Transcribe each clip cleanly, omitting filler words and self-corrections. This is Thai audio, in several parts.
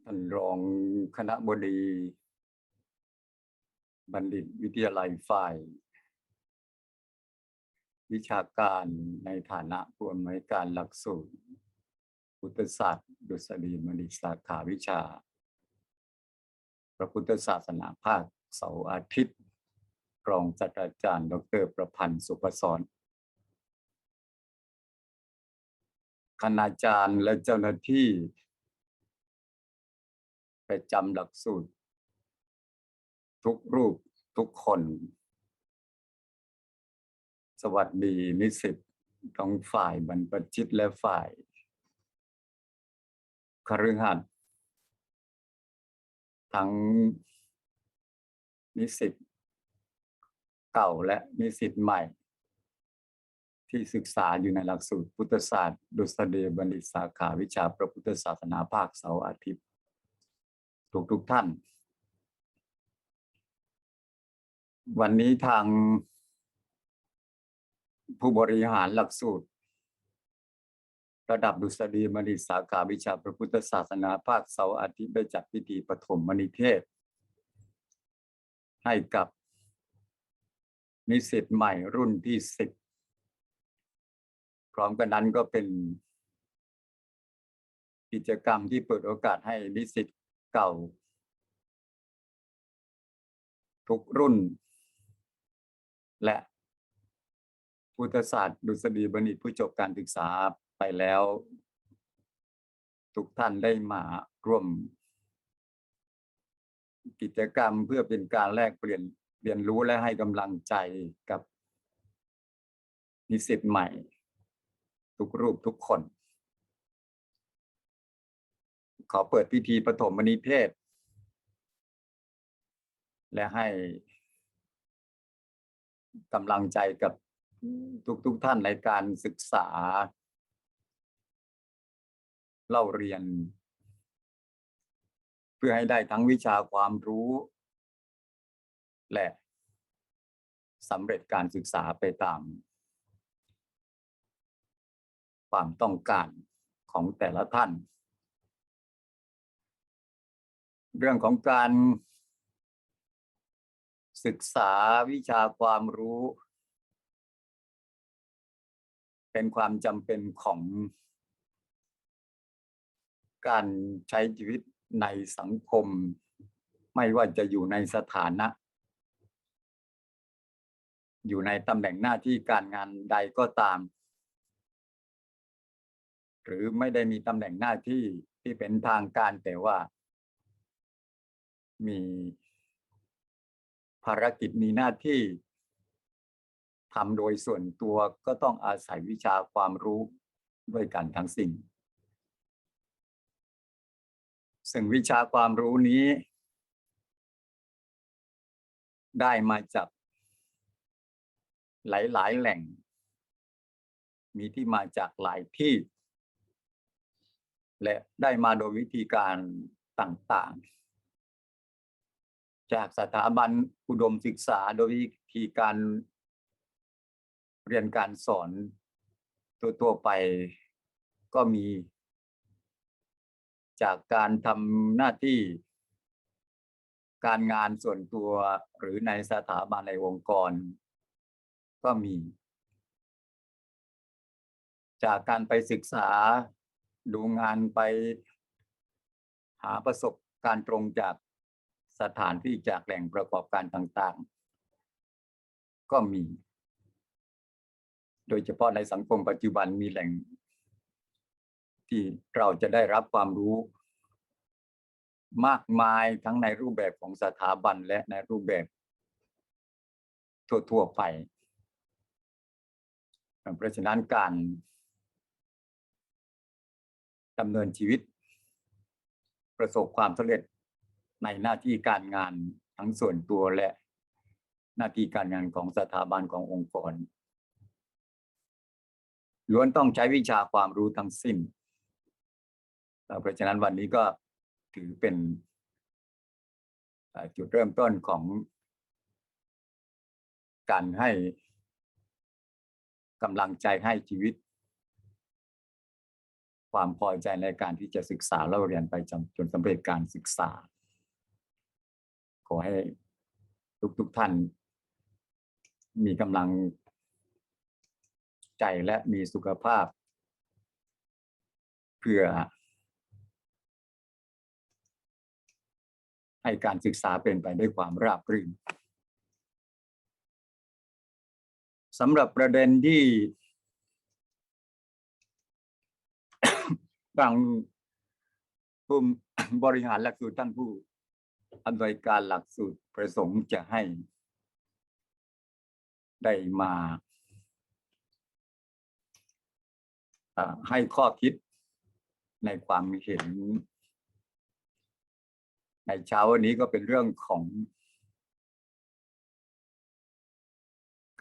ท่านรองคณบดีบัณฑิตวิทยาลัยฝ่ายวิชาการในฐานะผู้อำนวยการหลักสูตรพุทธศาสตร์ดุษฎีบัณฑิตสาขาวิชาพระพุทธศาสนาภาคเสาร์อาทิตย์รองศาสตราจารย์ดร.ประพันธ์สุพศรคณาจารย์และเจ้าหน้าที่ประจำหลักสูตรทุกรูปทุกคนสวัสดีนิสิตทั้งฝ่ายบรรพชิตและฝ่ายคฤหัสถ์ทั้งนิสิตเก่าและนิสิตใหม่ที่ศึกษาอยู่ในหลักสูตรพุทธศาสตร์ดุษฎีบัณฑิตสาขาวิชาพระพุทธศาสนาภาคเสาร์อาทิตย์ทุกท่านวันนี้ทางผู้บริหารหลักสูตรระดับดุษฎีบัณฑิตสาขาวิชาพระพุทธศาสนาภาคเสาร์อาทิตย์ได้จัดพิธีปฐมนิเทศให้กับนิสิตใหม่รุ่นที่10พร้อมกันนั้นก็เป็นกิจกรรมที่เปิดโอกาสให้นิสิตเก่าทุกรุ่นและพุทธศาสตร์ดุษฎีบัณฑิตผู้จบการศึกษาไปแล้วทุกท่านได้มาร่วมกิจกรรมเพื่อเป็นการแลกเปลี่ยนเรียนรู้และให้กำลังใจกับนิสิตใหม่ทุกรูปทุกคนขอเปิดพิธีปฐมนิเทศและให้กำลังใจกับทุกท่านในการศึกษาเล่าเรียนเพื่อให้ได้ทั้งวิชาความรู้และสำเร็จการศึกษาไปตามความต้องการของแต่ละท่านเรื่องของการศึกษาวิชาความรู้เป็นความจำเป็นของการใช้ชีวิตในสังคมไม่ว่าจะอยู่ในสถานะอยู่ในตำแหน่งหน้าที่การงานใดก็ตามหรือไม่ได้มีตำแหน่งหน้าที่ที่เป็นทางการแต่ว่ามีภารกิจมีหน้าที่ทำโดยส่วนตัวก็ต้องอาศัยวิชาความรู้ด้วยกันทั้งสิ้นซึ่งวิชาความรู้นี้ได้มาจากหลายๆแหล่งมีที่มาจากหลายที่และได้มาโดยวิธีการต่างๆจากสถาบันอุดมศึกษาโดยวิธีการเรียนการสอนทั่วไปก็มีจากการทำหน้าที่การงานส่วนตัวหรือในสถาบันในองค์กรก็มีจากการไปศึกษาดูงานไปหาประสบการณ์ตรงจากสถานที่จากแหล่งประกอบการต่างๆก็มีโดยเฉพาะในสังคมปัจจุบันมีแหล่งที่เราจะได้รับความรู้มากมายทั้งในรูปแบบของสถาบันและในรูปแบบทั่วๆไปเพราะฉะนั้นการดำเนินชีวิตประสบความสำเร็จในหน้าที่การงานทั้งส่วนตัวและหน้าที่การงานของสถาบันขององค์กรล้วนต้องใช้วิชาความรู้ทั้งสิ้นเพราะฉะนั้นวันนี้ก็ถือเป็นจุดเริ่มต้นของการให้กำลังใจให้ชีวิต ความพอใจในการที่จะศึกษาเล่าเรียนไปจนสำเร็จการศึกษาขอให้ทุกท่านมีกำลังใจและมีสุขภาพเพื่อให้การศึกษาเป็นไปด้วยความราบรื่นสำหรับประเด็นที่ทางผู้บริหารหลักสูตรท่านผู้อำนวยการหลักสูตรประสงค์จะได้มาให้ข้อคิดในความเห็นในเช้าวันนี้ก็เป็นเรื่องของ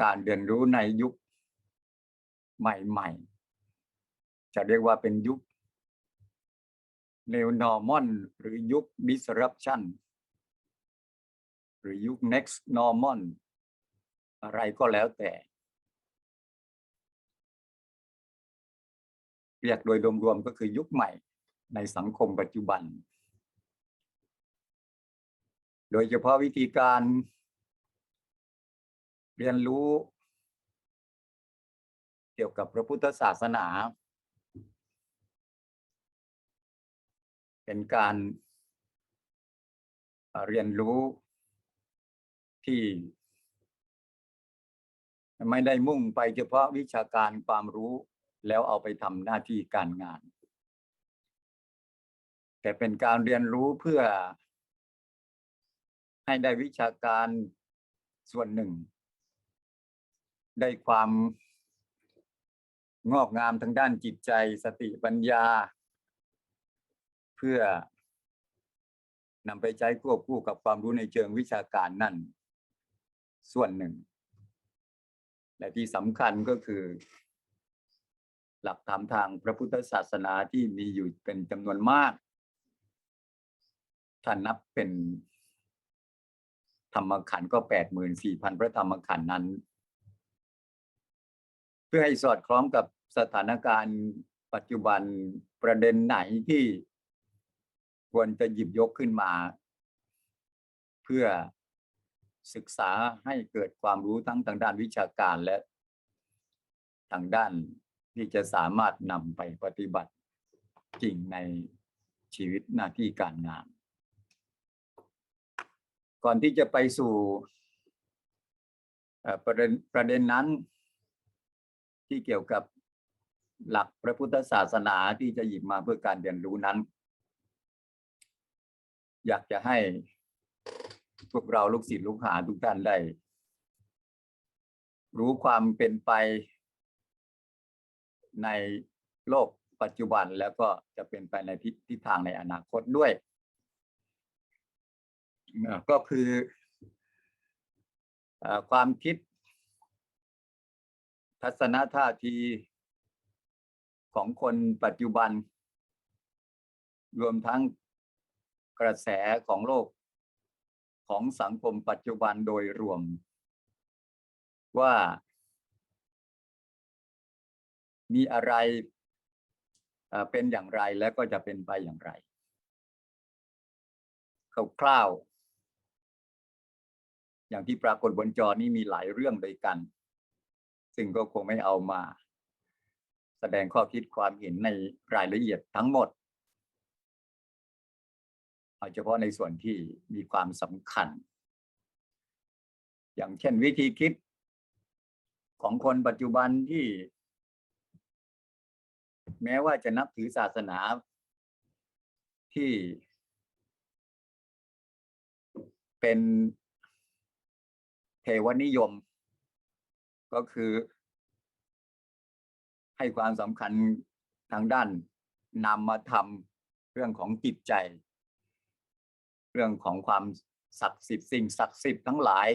การเรียนรู้ในยุคใหม่ๆจะเรียกว่าเป็นยุค New Normal หรือยุค Disruption หรือยุค Next Normal อะไรก็แล้วแต่เรียกโดยรวมๆก็คือยุคใหม่ในสังคมปัจจุบันโดยเฉพาะวิธีการเรียนรู้เกี่ยวกับพระพุทธศาสนาเป็นการเรียนรู้ที่ไม่ได้มุ่งไปเฉพาะวิชาการความรู้แล้วเอาไปทำหน้าที่การงานแต่เป็นการเรียนรู้เพื่อให้ได้วิชาการส่วนหนึ่งได้ความงอกงามทางด้านจิตใจสติปัญญาเพื่อนำไปใช้ควบคู่กับความรู้ในเชิงวิชาการนั่นส่วนหนึ่งและที่สำคัญก็คือหลักธรรมทางพระพุทธศาสนาที่มีอยู่เป็นจำนวนมากถ้านับเป็นธรรมขันธ์ก็ 84,000 พระธรรมขันธ์นั้นเพื่อให้สอดคล้องกับสถานการณ์ปัจจุบันประเด็นไหนที่ควรจะหยิบยกขึ้นมาเพื่อศึกษาให้เกิดความรู้ทั้งทางด้านวิชาการและทางด้านที่จะสามารถนำไปปฏิบัติจริงในชีวิตหน้าที่การงานก่อนที่จะไปสู่ประเด็นนั้นที่เกี่ยวกับหลักพระพุทธศาสนาที่จะหยิบมาเพื่อการเรียนรู้นั้นอยากจะให้พวกเราลูกศิษย์ลูกหาทุกท่านได้รู้ความเป็นไปในโลกปัจจุบันแล้วก็จะเป็นไปในทิศทางในอนาคตด้วยก็คือความคิดทัศนท่าทีของคนปัจจุบันรวมทั้งกระแสของโลกของสังคมปัจจุบันโดยรวมว่ามีอะไรเป็นอย่างไรและก็จะเป็นไปอย่างไรคร่าวๆอย่างที่ปรากฏบนจอนี้มีหลายเรื่องด้วยกันซึ่งก็คงไม่เอามาแสดงข้อคิดความเห็นในรายละเอียดทั้งหมดเอาเฉพาะในส่วนที่มีความสำคัญอย่างเช่นวิธีคิดของคนปัจจุบันที่แม้ว่าจะนับถือศาสนาที่เป็นเทวนิยมก็คือให้ความสำคัญทางด้านนามธรรมเรื่องของจิตใจเรื่องของความศักดิ์สิทธิ์สิ่งศักดิ์สิทธิ์ทั้งหลาย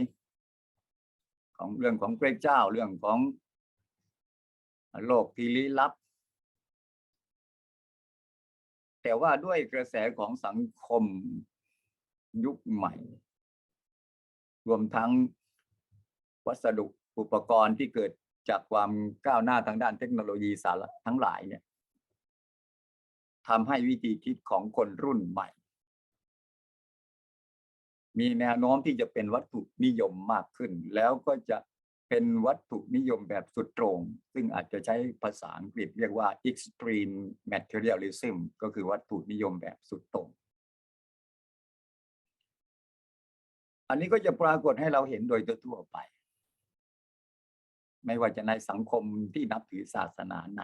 ของเรื่องของพระเจ้าเรื่องของโลกที่ลี้ลับแต่ว่าด้วยกระแสของสังคมยุคใหม่รวมทั้งวัสดุอุปกรณ์ที่เกิดจากความก้าวหน้าทางด้านเทคโนโลยีสารทั้งหลายเนี่ย ทำให้วิธีคิดของคนรุ่นใหม่มีแนวโน้มที่จะเป็นวัตถุนิยมมากขึ้นแล้วก็จะเป็นวัตถุนิยมแบบสุดตรงซึ่งอาจจะใช้ภาษาอังกฤษเรียกว่า extreme materialism ก็คือวัตถุนิยมแบบสุดตรงอันนี้ก็จะปรากฏให้เราเห็นโดยทั่วไปไม่ว่าจะในสังคมที่นับถือศาสนาไหน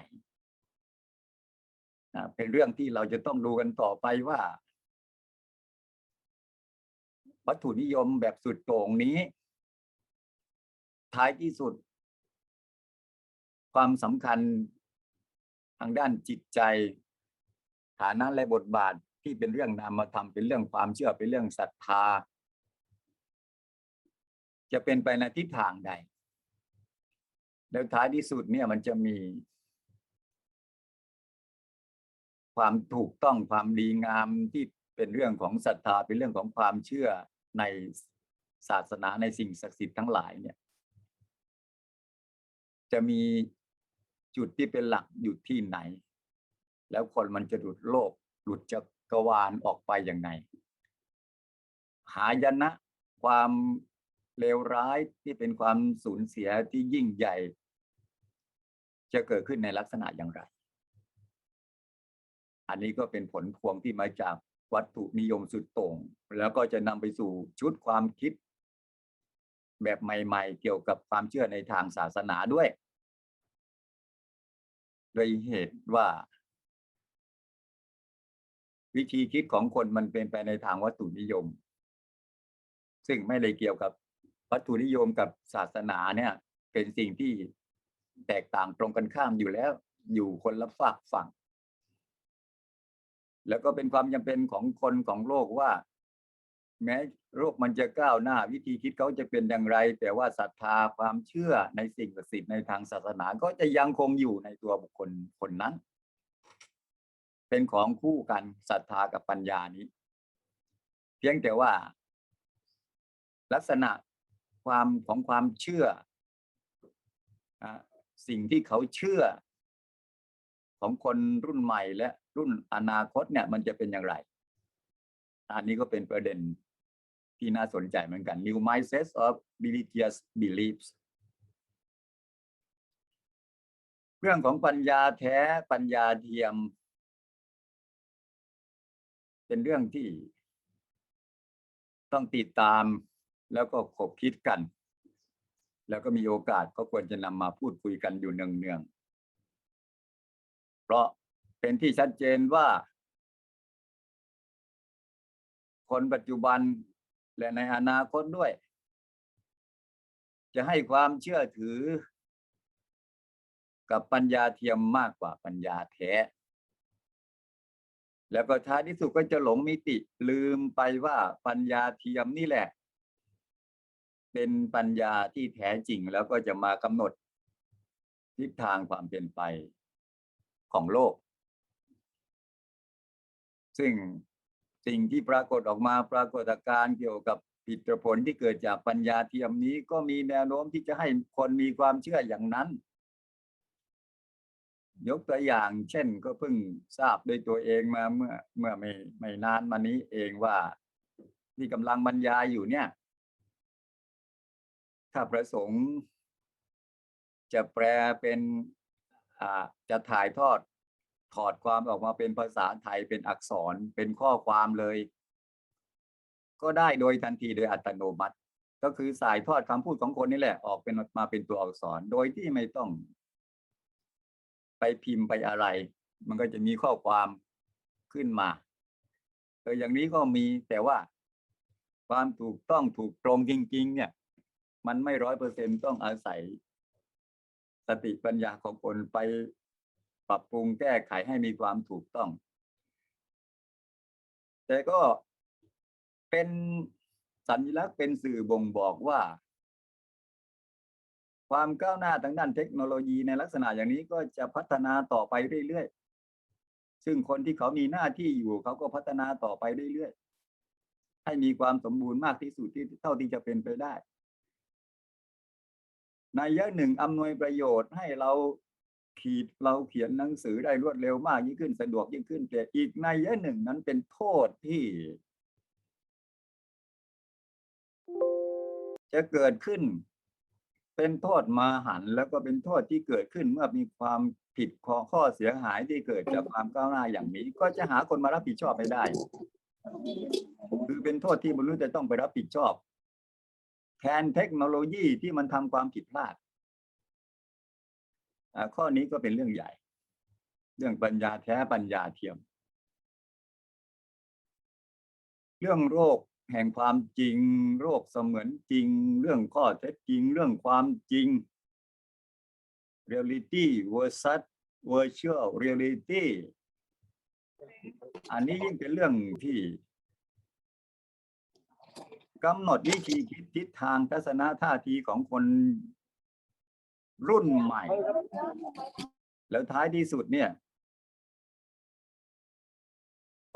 เป็นเรื่องที่เราจะต้องดูกันต่อไปว่าวัตถุนิยมแบบสุดโต่งนี้ท้ายที่สุดความสำคัญทางด้านจิตใจฐานะและบทบาทที่เป็นเรื่องนามธรรมเป็นเรื่องความเชื่อเป็นเรื่องศรัทธาจะเป็นไปในทิศทางใดแล้วท้ายที่สุดเนี่ยมันจะมีความถูกต้องความดีงามที่เป็นเรื่องของศรัทธาเป็นเรื่องของความเชื่อในศาสนาในสิ่งศักดิ์สิทธิ์ทั้งหลายเนี่ยจะมีจุดที่เป็นหลักอยู่ที่ไหนแล้วคนมันจะหลุดโลกหลุดจักรวาลออกไปอย่างไรหายนะความเลวร้ายที่เป็นความสูญเสียที่ยิ่งใหญ่จะเกิดขึ้นในลักษณะอย่างไรอันนี้ก็เป็นผลพวงที่มาจากวัตถุนิยมสุดโต่งแล้วก็จะนำไปสู่ชุดความคิดแบบใหม่ๆเกี่ยวกับความเชื่อในทางศาสนาด้วยโดยเหตุว่าวิธีคิดของคนมันเป็นไปในทางวัตถุนิยมซึ่งไม่ได้เกี่ยวกับวัตถุนิยมกับศาสนาเนี่ยเป็นสิ่งที่แตกต่างตรงกันข้ามอยู่แล้วอยู่คนละฝากฝั่งแล้วก็เป็นความจำเป็นของคนของโลกว่าแม้โลกมันจะก้าวหน้าวิธีคิดเขาจะเป็นอย่างไรแต่ว่าศรัทธาความเชื่อในสิ่งศักดิ์สิทธิ์ในทางศาสนาก็จะยังคงอยู่ในตัวบุคคลคนนั้นเป็นของคู่กันศรัทธากับปัญญานี้เพียงแต่ว่าลักษณะความเชื่อสิ่งที่เขาเชื่อของคนรุ่นใหม่และรุ่นอนาคตเนี่ยมันจะเป็นอย่างไรอันนี้ก็เป็นประเด็นที่น่าสนใจเหมือนกัน New Mindsets of Religious Beliefs เรื่องของปัญญาแท้ปัญญาเทียมเป็นเรื่องที่ต้องติดตามแล้วก็คบคิดกันแล้วก็มีโอกาสก็ควรจะนำมาพูดคุยกันอยู่เนืองๆเพราะเป็นที่ชัดเจนว่าคนปัจจุบันและในอนาคตด้วยจะให้ความเชื่อถือกับปัญญาเทียมมากกว่าปัญญาแท้แล้วก็ท้ายที่สุดก็จะหลงมิติลืมไปว่าปัญญาเทียมนี่แหละเป็นปัญญาที่แท้จริงแล้วก็จะมากำหนดทิศทางความเป็นไปของโลกซึ่งสิ่งที่ปรากฏออกมาปรากฏการณ์เกี่ยวกับอิทธิพลที่เกิดจากปัญญาเทียมนี้ก็มีแนวโน้มที่จะให้คนมีความเชื่ออย่างนั้นยกตัวอย่างเช่นก็เพิ่งทราบด้วยตัวเองมาเมื่อไม่นานมานี้เองว่าที่กำลังบรรยายอยู่เนี่ยถ้าประสงค์จะแปลเป็นจะถ่ายทอดถอดความออกมาเป็นภาษาไทยเป็นอักษรเป็นข้อความเลยก็ได้โดยทันทีโดยอัตโนมัติก็คือสายทอดคำพูดของคนนี่แหละออกเป็นมาเป็นตัวอักษรโดยที่ไม่ต้องไปพิมพ์ไปอะไรมันก็จะมีข้อความขึ้นมาอย่างนี้ก็มีแต่ว่าความถูกต้องถูกตรงจริงๆเนี่ยมันไม่100%ต้องอาศัยสติปัญญาของคนไปปรับปรุงแก้ไขให้มีความถูกต้องแต่ก็เป็นสัญลักษณ์เป็นสื่อบ่งบอกว่าความก้าวหน้าทางด้านเทคโนโลยีในลักษณะอย่างนี้ก็จะพัฒนาต่อไปเรื่อยๆซึ่งคนที่เขามีหน้าที่อยู่เขาก็พัฒนาต่อไปเรื่อยๆให้มีความสมบูรณ์มากที่สุดที่เท่าที่จะเป็นไปได้ในยะหนึ่งอำนวยประโยชน์ให้เรา เราเขียนหนังสือได้รวดเร็วมากยิ่งขึ้นสะดวกยิ่งขึ้นแต่อีกนัยหนึ่งนั้นเป็นโทษที่จะเกิดขึ้นเป็นโทษมหันต์แล้วก็เป็นโทษที่เกิดขึ้นเมื่อมีความผิดข้อเสียหายที่เกิดจากความก้าวหน้าอย่างนี้ก็จะหาคนมารับผิดชอบไม่ได้คือเป็นโทษที่มนุษย์จะต้องไปรับผิดชอบแทนเทคโนโลยีที่มันทำความผิดพลาดข้อนี้ก็เป็นเรื่องใหญ่เรื่องปัญญาแท้ปัญญาเทียมเรื่องโรคแห่งความจริงโรคเสมือนจริงเรื่องข้อเท็จจริงเรื่องความจริง reality versus virtual reality อันนี้ยิ่งเป็นเรื่องที่กำหนดวิธีคิดทิศทางทัศนท่าทีของคนรุ่นใหม่แล้วท้ายที่สุดเนี่ย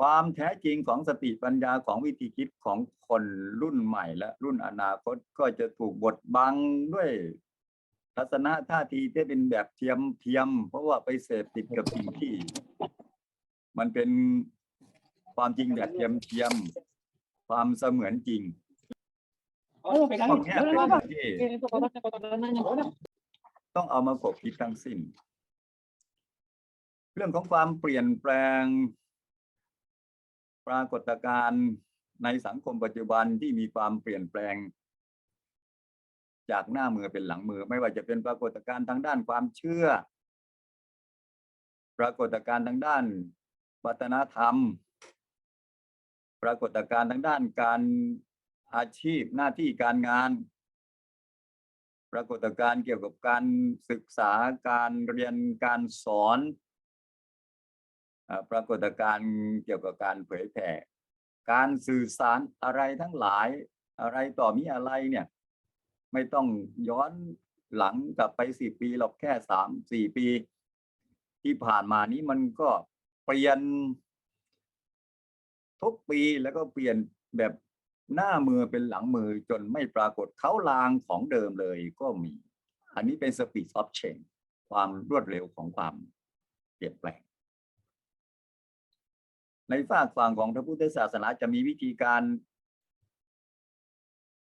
ความแท้จริงของสติปัญญาของวิธีคิดของคนรุ่นใหม่และรุ่นอนาคตก็จะถูกบดบังด้วยทัศนท่าทีที่เป็นแบบเทียมเพราะว่าไปเสพติดกับสิ่งที่มันเป็นความจริงแบบเทียมความเสมือนจริงพวกนี้เป็นเรื่องที่ต้องเอามาคบคิดทั้งสิ้นเรื่องของความเปลี่ยนแปลงปรากฏการณ์ในสังคมปัจจุบันที่มีความเปลี่ยนแปลงจากหน้ามือเป็นหลังมือไม่ว่าจะเป็นปรากฏการณ์ทางด้านความเชื่อปรากฏการณ์ทางด้านวัฒนธรรมปรากฏการณ์ทางด้านการอาชีพหน้าที่การงานปรากฏการณ์เกี่ยวกับการศึกษาการเรียนการสอนปรากฏการณ์เกี่ยวกับการเผยแผ่การสื่อสารอะไรทั้งหลายอะไรต่อมีอะไรเนี่ยไม่ต้องย้อนหลังกลับไป10 ปีหรอกแค่3-4 ปีที่ผ่านมานี้มันก็เปลี่ยนทุกปีแล้วก็เปลี่ยนแบบหน้ามือเป็นหลังมือจนไม่ปรากฏเขาลางของเดิมเลยก็มีอันนี้เป็น speed of change ความรวดเร็วของความเปลี่ยนแปลงในฝากฝั่งของพระพุทธศาสนาจะมีวิธีการ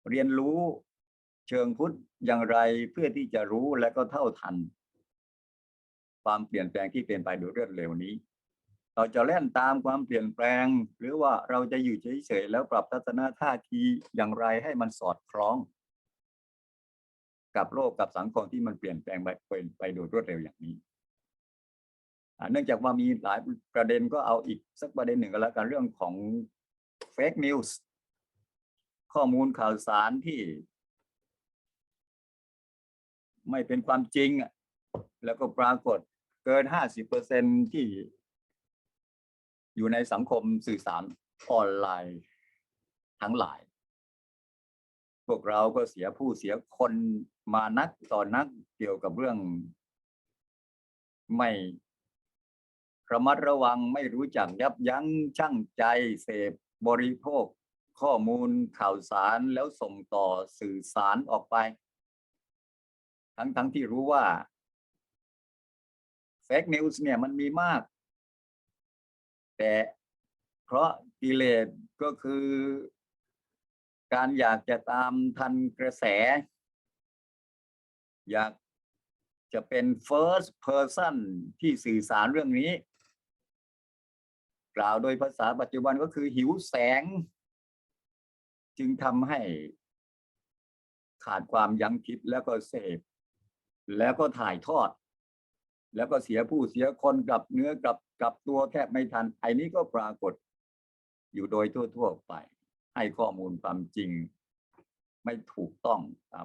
เรียนรู้เชิงพุทธอย่างไรเพื่อที่จะรู้และก็เท่าทันความเปลี่ยนแปลงที่เป็นไปโดยรวดเร็วนี้เราจะเล่นตามความเปลี่ยนแปลงหรือว่าเราจะอยู่เฉยๆแล้วปรับทัศนท่าทีอย่างไรให้มันสอดคล้องกับโลกกับสังคมที่มันเปลี่ยนแปลงไปโดยรวดเร็วอย่างนี้เนื่องจากว่ามีหลายประเด็นก็เอาอีกสักประเด็นหนึ่งก็แล้วกันเรื่องของ fake news ข้อมูลข่าวสารที่ไม่เป็นความจริงแล้วก็ปรากฏเกิน 50% ที่อยู่ในสังคมสื่อสารออนไลน์ทั้งหลายพวกเราก็เสียผู้เสียคนมานักต่อนักเกี่ยวกับเรื่องไม่ระมัดระวังไม่รู้จักยับยั้งชั่งใจเสพบริโภคข้อมูลข่าวสารแล้วส่งต่อสื่อสารออกไปทั้งที่รู้ว่า fake news เนี่ยมันมีมากแต่เพราะกิเลสก็คือการอยากจะตามทันกระแสอยากจะเป็น first person ที่สื่อสารเรื่องนี้กล่าวโดยภาษาปัจจุบันก็คือหิวแสงจึงทำให้ขาดความยั้งคิดแล้วก็เสพแล้วก็ถ่ายทอดแล้วก็เสียผู้เสียคนกลับเนื้อกลับตัวแทบไม่ทันไอ้นี้ก็ปรากฏอยู่โดยทั่วไปให้ข้อมูลความจริงไม่ถูกต้อง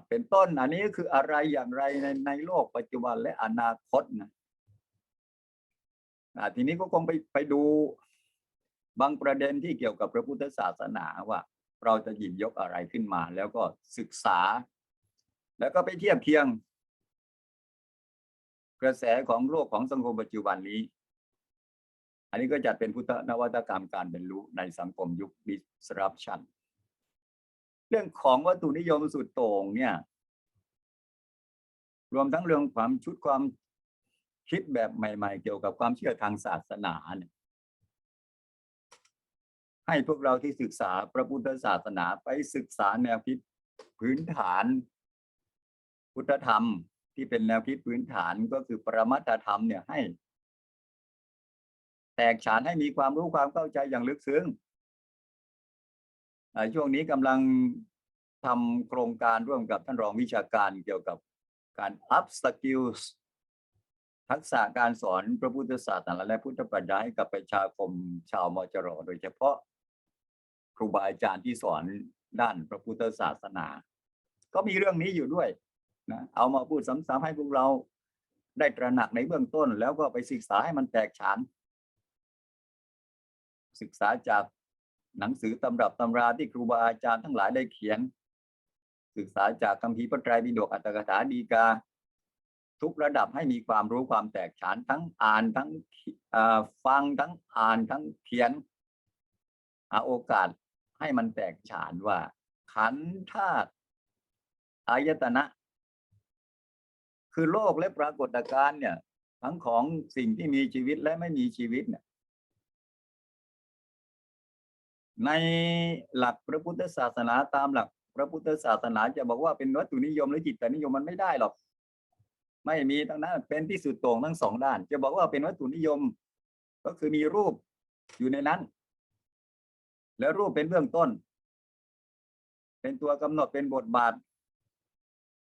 เป็นต้นอันนี้คืออะไรอย่างไรในโลกปัจจุบันและอนาคตนะทีนี้ก็คงไปดูบางประเด็นที่เกี่ยวกับพระพุทธศาสนาว่าเราจะหยิบยกอะไรขึ้นมาแล้วก็ศึกษาแล้วก็ไปเทียบเคียงกระแสของโลกของสังคมปัจจุบันนี้อันนี้ก็จัดเป็นพุทธนวัตกรรมการเรียนรู้ในสังคมยุค disruption เรื่องของวัตถุนิยมสุดโต่งเนี่ยรวมทั้งเรื่องความ คิดแบบใหม่ๆเกี่ยวกับความเชื่อทางศาสนาเนี่ยให้พวกเราที่ศึกษาพระพุทธศาสนาไปศึกษาแนวคิดพื้นฐานพุทธธรรมที่เป็นแนวคิดพื้นฐานก็คือปรมัตถธรรมเนี่ยให้แตกฉานให้มีความรู้ความเข้าใจอย่างลึกซึ้งช่วงนี้กำลังทำโครงการร่วมกับท่านรองวิชาการเกี่ยวกับการ up skills ทักษะการสอนพระพุทธศาสนาและพุทธปรัชญาให้กับประชาคมชาวมจร.โดยเฉพาะครูบาอาจารย์ที่สอนด้านพระพุทธศาสนาก็มีเรื่องนี้อยู่ด้วยนะเอามาพูดซ้ำๆให้พวกเราได้ตระหนักในเบื้องต้นแล้วก็ไปศึกษาให้มันแตกฉานศึกษาจากหนังสือตำรับตำราที่ครูบาอาจารย์ทั้งหลายได้เขียนศึกษาจากคัมภีร์พระไตรปิฎกอัตถกถาฎีกาทุกระดับให้มีความรู้ความแตกฉานทั้งอ่านทั้งฟังทั้งอ่านทั้งเขียนหาโอกาสให้มันแตกฉานว่าขันธ์ธาตุอายตนะคือโลกและปรากฏการณ์เนี่ยทั้งของสิ่งที่มีชีวิตและไม่มีชีวิตเนี่ยในหลักพระพุทธศาสนาตามหลักพระพุทธศาสนาจะบอกว่าเป็นวัตถุนิยมหรือจิตนิยมมันไม่ได้หรอกไม่มีทั้งนั้นเป็นที่สุดโต่งทั้งสองด้านจะบอกว่าเป็นวัตถุนิยมก็คือมีรูปอยู่ในนั้นแล้วรูปเป็นเบื้องต้นเป็นตัวกำหนดเป็นบทบาท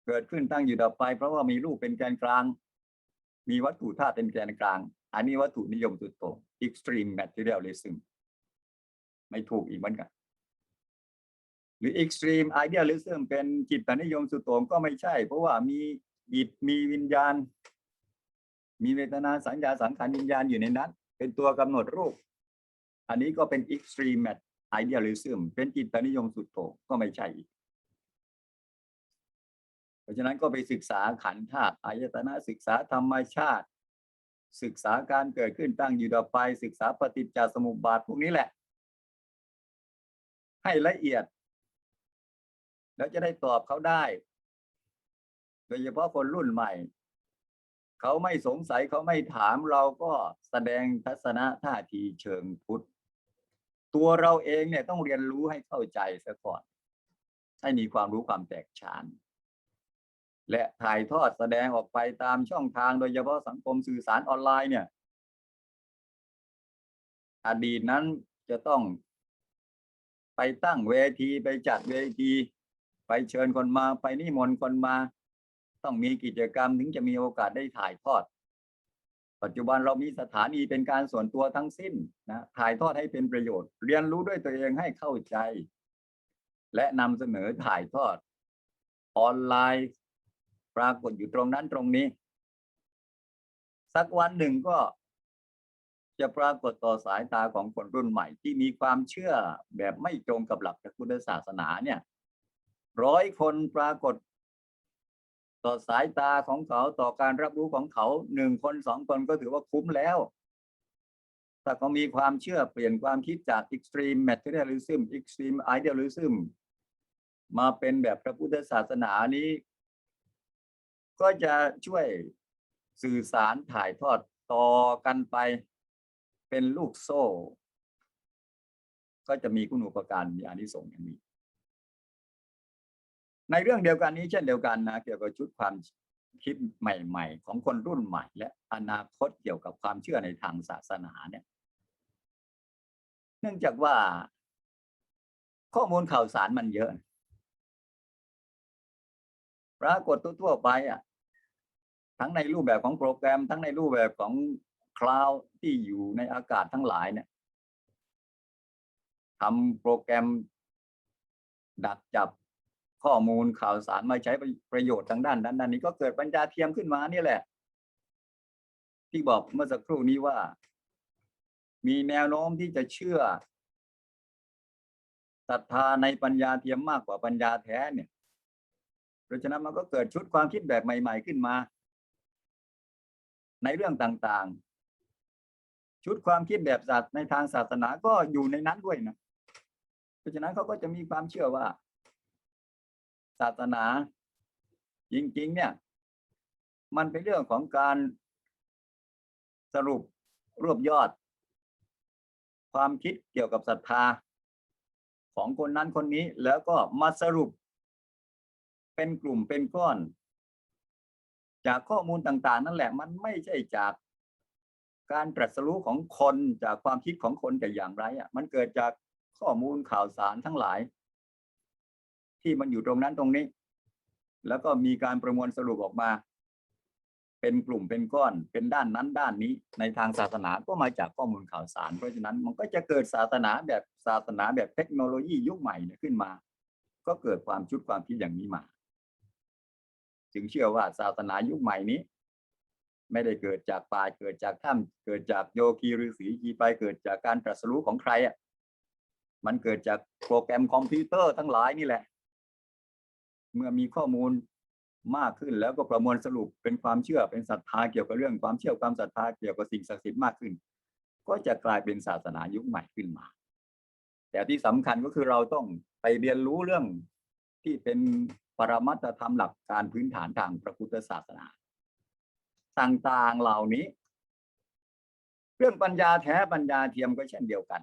เกิดขึ้นตั้งอยู่ดับไปเพราะว่ามีรูปเป็นแกนกลางมีวัตถุธาตุเป็นแกนกลางอันนี้วัตถุนิยมสุดโต่ง extreme materialism ไม่ถูกอีกเหมือนกันหรือ extreme idealism เป็นจิตนิยมสุดโต่งก็ไม่ใช่เพราะว่ามีจิตมีวิญญาณมีเวทนาสัญญาสังขารวิญญาณอยู่ในนั้นเป็นตัวกำหนดรูปอันนี้ก็เป็น extreme idealism เป็นจิตนิยมสุดโต่งก็ไม่ใช่อีกเพราะฉะนั้นก็ไปศึกษาขันธ์ธาตุอายตนะศึกษาธรรมชาติศึกษาการเกิดขึ้นตั้งอยู่ดับไปศึกษาปฏิจจสมุปบาทพวกนี้แหละให้ละเอียดแล้วจะได้ตอบเขาได้โดยเฉพาะคนรุ่นใหม่เขาไม่สงสัยเขาไม่ถามเราก็แสดงทัศนะท่าทีเชิงพุทธตัวเราเองเนี่ยต้องเรียนรู้ให้เข้าใจซะก่อนให้มีความรู้ความแตกฉานและถ่ายทอดแสดงออกไปตามช่องทางโดยเฉพาะสังคมสื่อสารออนไลน์เนี่ยอดีตนั้นจะต้องไปตั้งเวทีไปจัดเวทีไปเชิญคนมาไปนิมนต์คนมาต้องมีกิจกรรมถึงจะมีโอกาสได้ถ่ายทอดปัจจุบันเรามีสถานีเป็นการส่วนตัวทั้งสิ้นนะถ่ายทอดให้เป็นประโยชน์เรียนรู้ด้วยตัวเองให้เข้าใจและนำเสนอถ่ายทอดออนไลน์ปรากฏอยู่ตรงนั้นตรงนี้สักวันหนึ่งก็จะปรากฏต่อสายตาของคนรุ่นใหม่ที่มีความเชื่อแบบไม่ตรงกับหลักพระพุทธศาสนาเนี่ย100 คนปรากฏต่อสายตาของเขาต่อการรับรู้ของเขา1 คน 2 คนก็ถือว่าคุ้มแล้วถ้าเขามีความเชื่อเปลี่ยนความคิดจาก extreme materialism extreme idealism มาเป็นแบบพระพุทธศาสนานี้ก็จะช่วยสื่อสารถ่ายทอดต่อกันไปเป็นลูกโซ่ก็จะมีคุณูปการมีอานิสงส์อย่างนี้ในเรื่องเดียวกันนี้เช่นเดียวกันนะเกี่ยวกับชุดความคิดใหม่ๆของคนรุ่นใหม่และอนาคตเกี่ยวกับความเชื่อในทางศาสนาเนี่ยเนื่องจากว่าข้อมูลข่าวสารมันเยอะปรากฏทั่วไปอ่ะทั้งในรูปแบบของโปรแกรมทั้งในรูปแบบของคลาวด์ที่อยู่ในอากาศทั้งหลายเนี่ยทำโปรแกรมดักจับข้อมูลข่าวสารมาใช้ประโยชน์ทางด้านนี้ก็เกิดปัญญาเทียมขึ้นมานี่แหละที่บอกเมื่อสักครู่นี้ว่ามีแนวโน้มที่จะเชื่อศรัทธาในปัญญาเทียมมากกว่าปัญญาแท้เนี่ยเพราะฉะนั้นมันก็เกิดชุดความคิดแบบใหม่ๆขึ้นมาในเรื่องต่างๆชุดความคิดแบบศาสตร์ในทางศาสนาก็อยู่ในนั้นด้วยนะเพราะฉะนั้นเขาก็จะมีความเชื่อว่าศาสนาจริงๆเนี่ยมันเป็นเรื่องของการ สรุปรวบยอดความคิดเกี่ยวกับศรัทธาของคนนั้นคนนี้แล้วก็มาสรุปเป็นกลุ่มเป็นก้อนจากข้อมูลต่างๆนั่นแหละมันไม่ใช่จากการตรัสรู้ของคนจากความคิดของคนแต่อย่างไรมันเกิดจากข้อมูลข่าวสารทั้งหลายที่มันอยู่ตรงนั้นตรงนี้แล้วก็มีการประมวลสรุปออกมาเป็นกลุ่มเป็นก้อนเป็นด้านนั้นด้านนี้ในทางศาสนาก็มาจากข้อมูลข่าวสารเพราะฉะนั้นมันก็จะเกิดศาสนาแบบเทคโนโลยียุคใหม่ขึ้นมาก็เกิดความชุดความคิดอย่างนี้มาจึงเชื่อว่าศาสนายุคใหม่นี้ไม่ได้เกิดจากป่าเกิดจากถ้ำเกิดจากโยคีฤาษีกีไปเกิดจากการตรัสรู้ของใครมันเกิดจากโปรแกรมคอมพิวเตอร์ทั้งหลายนี่แหละเมื่อมีข้อมูลมากขึ้นแล้วก็ประมวลสรุปเป็นความเชื่อเป็นศรัทธาเกี่ยวกับเรื่องความเชื่อความศรัทธาเกี่ยวกับสิ่งศักดิ์สิทธิ์มากขึ้นก็จะกลายเป็นศาสนายุคใหม่ขึ้นมาแต่ที่สำคัญก็คือเราต้องไปเรียนรู้เรื่องที่เป็นปรมัตถธรรมหลักการพื้นฐานทางพระพุทธศาสนาต่างๆเหล่านี้เรื่องปัญญาแท้ปัญญาเทียมก็เช่นเดียวกัน